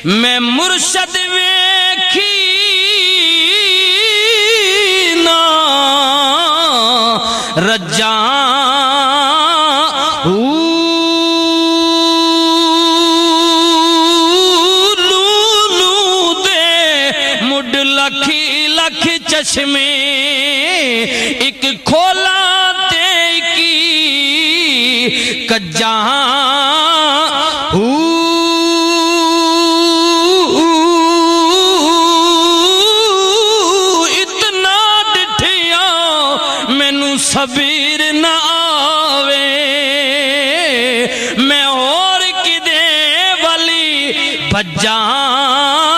میں مرشد ویکھی نا رجاں چشمے ایک کھولا تے کی کجاں اتنا ڈٹھیا مینوں صبر نہ آوے میں اور کدے والی بجاں